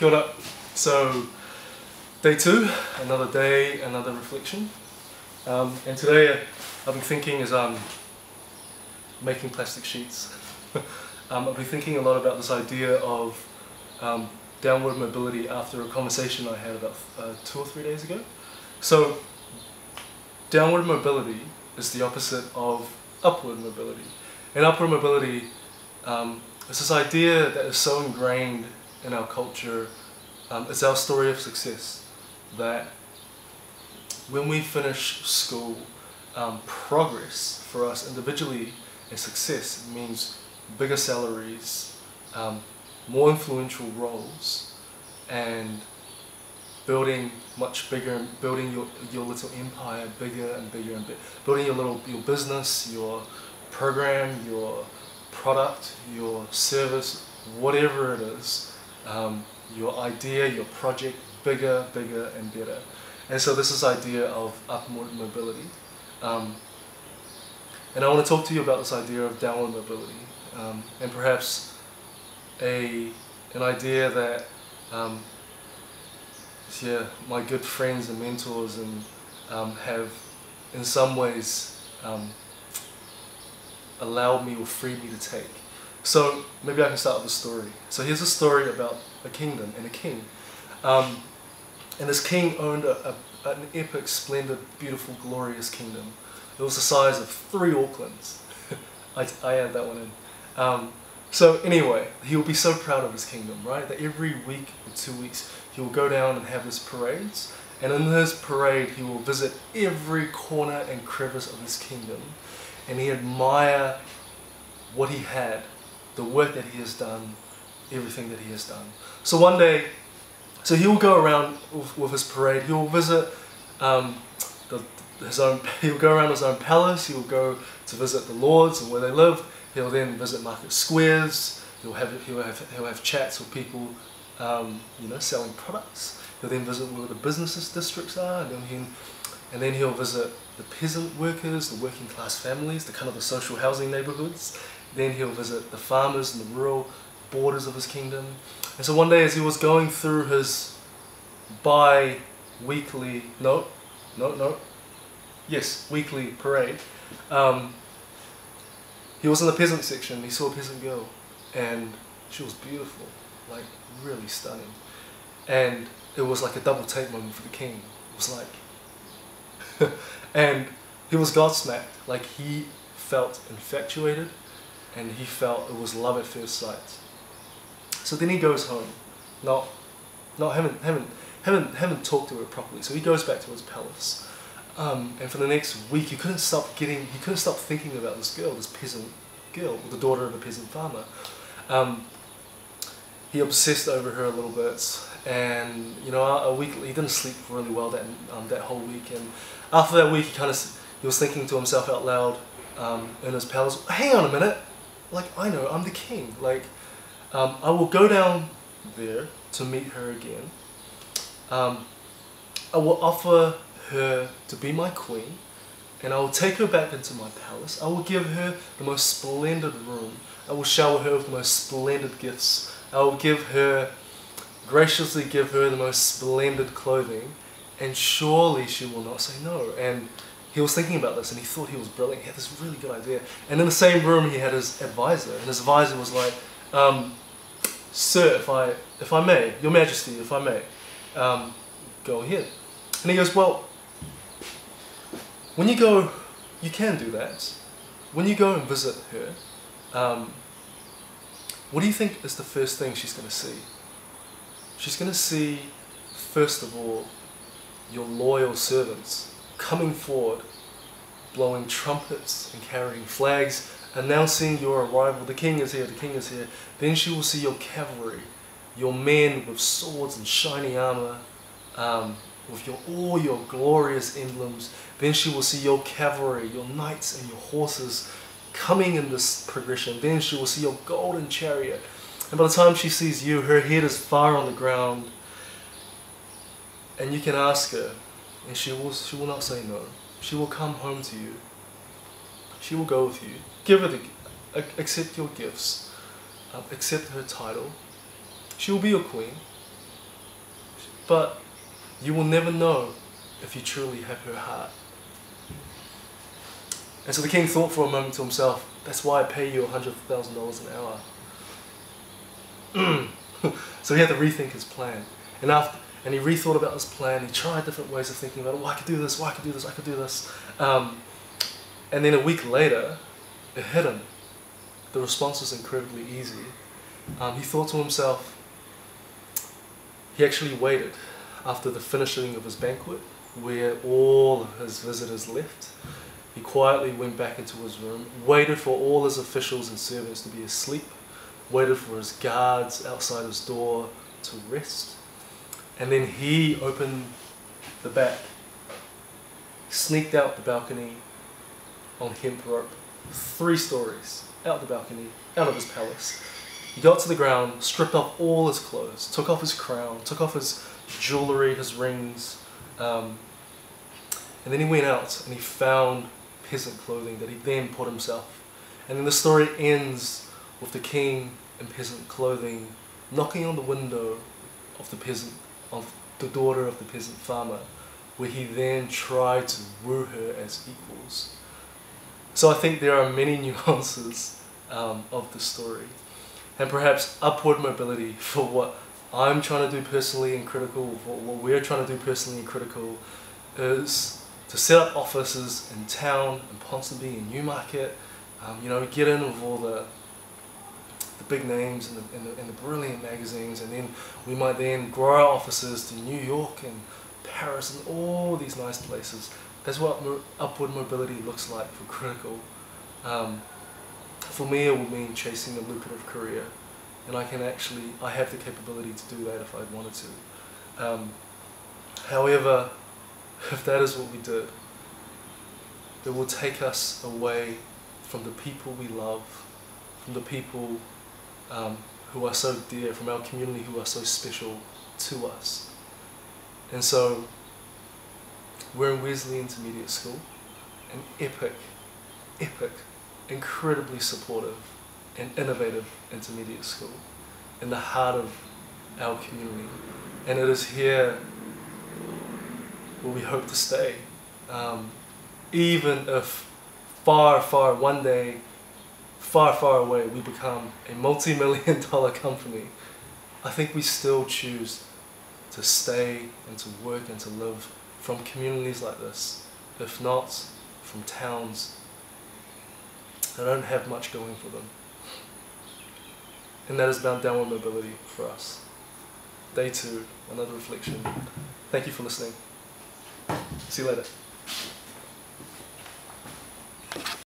Kia ora. So, day 2, another day, another reflection. And today I've been thinking as I'm making plastic sheets. I've been thinking a lot about this idea of downward mobility after a conversation I had about 2 or 3 days ago. So, downward mobility is the opposite of upward mobility. And upward mobility is this idea that is so ingrained in our culture. It's our story of success, that when we finish school, progress for us individually and success means bigger salaries, more influential roles, and building much bigger, building your little empire bigger and bigger and bigger, building your business, your program, your product, your service, whatever it is, your idea, your project, bigger, bigger and better. And so this is this idea of upward mobility. And I want to talk to you about this idea of downward mobility, and perhaps an idea that my good friends and mentors have in some ways allowed me or freed me to take. So maybe I can start with a story. So here's a story about a kingdom and a king. And this king owned an epic, splendid, beautiful, glorious kingdom. It was the size of 3 Aucklands. I add that one in. So anyway, he will be so proud of his kingdom, right? That every week or 2 weeks, he will go down and have his parades. And in his parade, he will visit every corner and crevice of his kingdom. And he admire what he had, the work that he has done, everything that he has done. So one day, so he will go around with his parade. He will visit he'll go around his own palace. He will go to visit the lords and where they live. He'll then visit market squares. He'll have chats with people, selling products. He'll then visit where the business districts are, and then he'll visit the peasant workers, the working class families, the social housing neighborhoods. Then he'll visit the farmers and the rural borders of his kingdom. And so one day, as he was going through his weekly parade, he was in the peasant section. He saw a peasant girl, and she was beautiful, like really stunning. And it was like a double take moment for the king. It was like, and he was gobsmacked. Like he felt infatuated, and he felt it was love at first sight. So then he goes home, haven't talked to her properly. So he goes back to his palace, and for the next week he couldn't stop thinking about this girl, this peasant girl, the daughter of a peasant farmer. He obsessed over her a little bit, and a week he didn't sleep really well that whole week. And after that week, he was thinking to himself out loud in his palace. Hang on a minute, like I know I'm the king. Like I will go down there to meet her again. I will offer her to be my queen, and I will take her back into my palace. I will give her the most splendid room. I will shower her with the most splendid gifts. I will graciously give her the most splendid clothing, and surely she will not say no. And he was thinking about this, and he thought he was brilliant. He had this really good idea. And in the same room, he had his advisor, and his advisor was like, "Sir, if I may, Your Majesty, if I may, go ahead." And he goes, "Well, when you go, you can do that. When you go and visit her, what do you think is the first thing she's going to see? She's going to see, first of all, your loyal servants coming forward, blowing trumpets and carrying flags, announcing your arrival. The king is here, the king is here. Then she will see your cavalry, your men with swords and shiny armor, with all your glorious emblems. Then she will see your cavalry, your knights and your horses coming in this progression. Then she will see your golden chariot. And by the time she sees you, her head is far on the ground. And you can ask her, and she will not say no. She will come home to you. She will go with you. Give her accept your gifts. Accept her title. She will be your queen. but you will never know if you truly have her heart. And so the king thought for a moment to himself, that's why I pay you $100,000 an hour. So he had to rethink his plan. And he rethought about his plan. He tried different ways of thinking about it. I could do this, I could do this, I could do this. And then a week later, it hit him. The response was incredibly easy. He thought to himself, he actually waited after the finishing of his banquet, where all of his visitors left. He quietly went back into his room, waited for all his officials and servants to be asleep, waited for his guards outside his door to rest, and then he opened the back, sneaked out the balcony on hemp rope, 3 stories, out the balcony, out of his palace. He got to the ground, stripped off all his clothes, took off his crown, took off his jewellery, his rings, and then he went out and he found peasant clothing that he then put himself. And then the story ends with the king in peasant clothing knocking on the window of the daughter of the peasant farmer, where he then tried to woo her as equals. So I think there are many nuances of the story, and perhaps upward mobility for what I'm trying to do personally and critical, for what we're trying to do personally and critical, is to set up offices in town, in Ponsonby, in Newmarket, get in with all the big names and the brilliant magazines, and then we might then grow our offices to New York and Paris and all these nice places. That's what upward mobility looks like for critical. For me, it would mean chasing a lucrative career, and I have the capability to do that if I wanted to. However, if that is what we did, it will take us away from the people we love, from the people who are so dear, from our community who are so special to us. And so, we're in Wesley Intermediate School, an epic, incredibly supportive and innovative intermediate school in the heart of our community. And it is here where we hope to stay. Even if one day, far away, we become a multi-million-dollar company, I think we still choose to stay and to work and to live from communities like this, if not from towns that don't have much going for them. And that is about downward mobility for us. Day 2, another reflection. Thank you for listening. See you later.